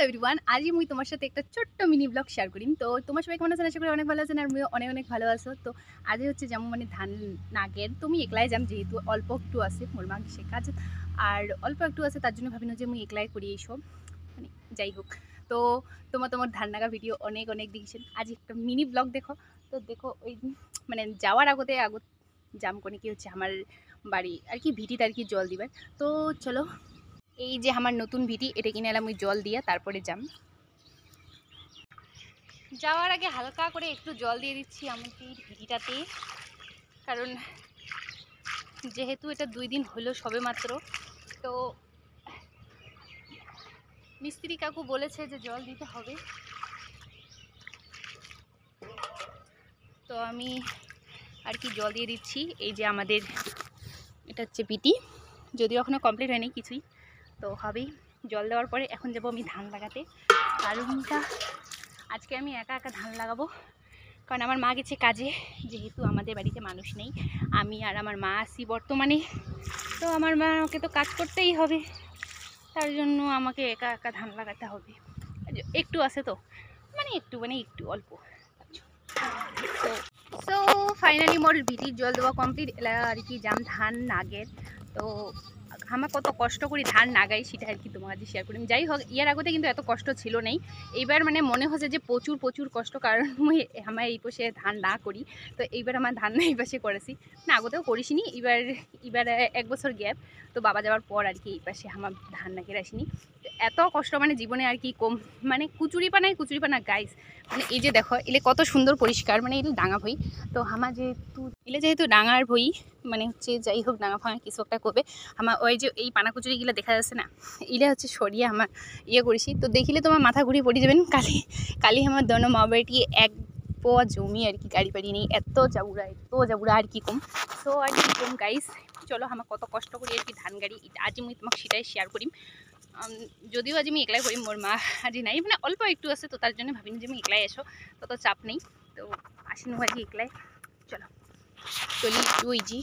Everyone, আজি মুই তোমার সাথে একটা ছোট্ট মিনি ব্লগ শেয়ার করিম। তো তোমার সবাই কেমন আছেন? আশা করি অনেক ভালো আছেন, আর মুই অনেক অনেক ভালো আছো। তো আজি হচ্ছে যেমন মানে ধান নাগের তুমি একলাই যাম, যেহেতু অল্প একটু আছে মোর মা সে কাজ আর অল্প একটু আছে, তার জন্য ভাবিনো যে মুই একলাই করি এইসব, মানে যাই হোক। তো তোমার ধান নাগা ভিডিও অনেক অনেক দেখছেন, আজ একটা মিনি ব্লগ দেখো। তো দেখো ওই মানে যাওয়ার আগতে জাম কোনে কি হচ্ছে আমার বাড়ি আর কি ভিটিতে আর কি জল দিবার। তো চলো, এই যে আমার নতুন ভিটি, এটা কিনে এলাম ওই জল দিয়ে, তারপরে যাওয়ার আগে হালকা করে একটু জল দিয়ে দিচ্ছি আমাদের ভিটিটাতে, কারণ যেহেতু এটা 2 দিন হলো সবে মাত্র। তো মিস্ত্রি কাকু বলেছে যে জল দিতে হবে, তো আমি আর কি জল দিয়ে দিচ্ছি। এই যে আমাদের এটা হচ্ছে ভিটি, যদিও এখনো কমপ্লিট হয়নি কিছুই, তো হবেই। জল দেওয়ার পরে এখন যাবো আমি ধান লাগাতে। কারণটা আজকে আমি একা একা ধান লাগাবো, কারণ আমার মা গেছে কাজে, যেহেতু আমাদের বাড়িতে মানুষ নেই, আমি আর আমার মা আছি বর্তমানে। তো আমার মাকে তো কাজ করতেই হবে, তার জন্য আমাকে একা একা ধান লাগাতে হবে। একটু আছে তো, মানে একটু অল্প। তো সো ফাইনালি মোর ভিটির জল দেওয়া কমপ্লিট এলা আর কি যাম ধান নাগের। তো আমার কত কষ্ট করি ধান নাগাই সেটা আর কি তোমার কাছে শেয়ার করি। যাই হোক, ইয়ার আগতে কিন্তু এত কষ্ট ছিল নেই, এইবার মানে মনে হচ্ছে যে প্রচুর প্রচুর কষ্ট, কারণ মুই আমার এই পাশে ধান না করি। তো এইবার আমার ধান এই পাশে করেছি, না আগতেও করিসিনি, এবার 1 বছর গ্যাপ। তো বাবা যাওয়ার পর আর কি এই পাশে আমার ধান নাগের আসিনি। এত কষ্ট মানে জীবনে আর কি কম, মানে কুচুরিপানা গাইস। মানে এই যে দেখো, এলে কত সুন্দর পরিষ্কার, মানে এলে ডাঙা ভই। তো আমার যেহেতু ডাঙার ভই, মানে হচ্ছে যাই হোক ডাঙা ফাঙা কিছু একটা করবে। আমার ওই যে এই পানাকুচুরিগুলো দেখা যাচ্ছে না, ইলে হচ্ছে সরিয়ে আমার ইয়ে করেছি। তো দেখিলে তোমার মাথা ঘুরিয়ে পড়ে যাবেন। কালি আমার দোনো মা বাড়ি 1 পোয়া জমি আর কি, গাড়ি বাড়ি নেই, এত জাবুড়া আর কি কম। সো আর কি কম গাইস, চলো আমার কত কষ্ট করি আর কি ধান গাড়ি, আজ আমি তোমাকে সেটাই শেয়ার করিম। যদিও আজ আমি একলাই করিম, মোর মা আজি নাই, মানে অল্প একটু আছে, তো তার জন্য ভাবিনি যে আমি একলাই এসো, তত চাপ নেই। তো আসিনো আজি একলাই, চলো চলি ওই জি।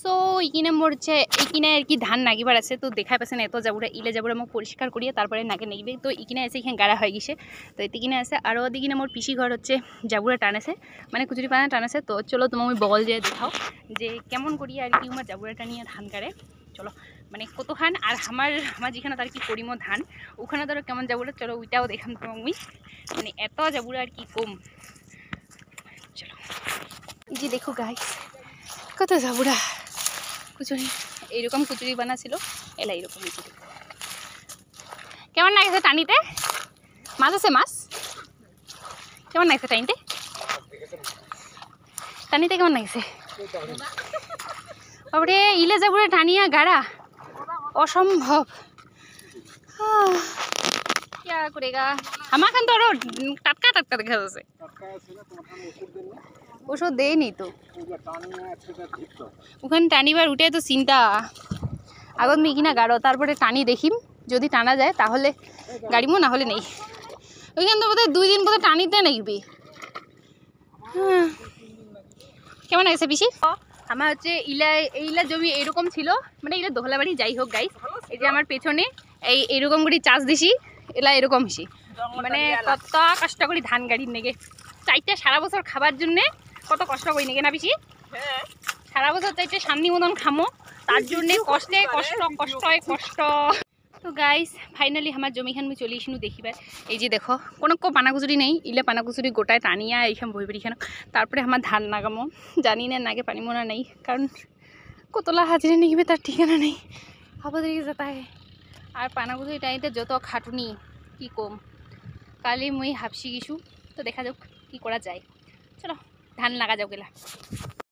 সো এইখানে মোর হচ্ছে এইখানে আর কি ধান নাগিবার আছে। তো দেখা পাচ্ছেন এত জাবুড়া, জাবুড়া মোক পরিষ্কার করিয়ে তারপরে নাগে নাগিবে। তো এইখানে আছে, এখানে গাড়া হয়ে গেছে। তো এদিকে আছে, আরও ওদিকে মোর পিসি ঘর হচ্ছে জাবুড়া টান আছে, মানে কুচুরি পানা টান আছে। তো চলো তোমার ওই বগল যেয়ে দেখাও যে কেমন করিয়ে আর কি আমার জাবুড়া টানিয়ে ধান কাড়ে। চলো, মানে কতখান আর আমার যেখানে তার কি করিমো ধান, ওখানে ধরো কেমন জাবুড়া, চলো ওইটাও দেখাম তোমার মুই, মানে এত জাবুড়া আর কি কম। চলো এই যে দেখো গাইস, কত জাবুড়া কুচুরি, এইরকম কুচুরি বানা ছিল, এলা এইরকম। কেমন লাগছে টানিতে? মাছ আছে, মাছ কেমন লাগছে টানিতে কেমন লাগছে? বাবরে ইলে যাবুড়ে টানিয়া গাড়া অসম্ভব। क्या करेगा, আমার খান তো আরো টাটকা টাটকা দেখা যাচ্ছে। ওষুধ দেয়নি তো, ওখানে টানিবার উঠে তো চিন্তা। আগত মি কিনা গাড়ো, তারপরে টানি দেখিম, যদি টানা যায় তাহলে গাড়িমো, না হলে নেই। ওইখান তো বোধহয় 2 দিন বোধহয় টানিতে নাকবি। কেমন আছে পিসি? আমার হচ্ছে ইলা জমি এরকম ছিল, মানে ইলা দোহলা বাড়ি। যাই হোক গাইস, এই যে আমার পেছনে এইরকম করে চাষ দিছি, এলা এরকম হিসি, মানে কত কষ্ট করি ধান গাড়ির নেগে, চাইটা সারা বছর খাবার জন্যে কত কষ্ট করি নেগে না পিসি? সারা বছর চাইতে শান্তি মতন খামো, তার জন্যে কষ্ট। তো গাইস ফাইনালি আমার জমিখান মুই চলে আসিনু দেখিবার। এই যে দেখো, কোনো পানাকুচুরি নেই, ইলে পানাকুচুরি গোটায় টানিয়া এইখান বই বাড়িখান, তারপরে আমার ধান নাগামো। জানি না নাগে পানি মোনা নেই, কারণ কতলা হাজিরা নিবে তার ঠিকানা নেই, হাবাদিকে যেতায়। আর পানাকুচুরি টানিতে যত খাটুনি কি কম, কালি মুই হাফসি গিছু। তো দেখা যাক কি করা যায়, চলো ধান লাগা যাও গেলা।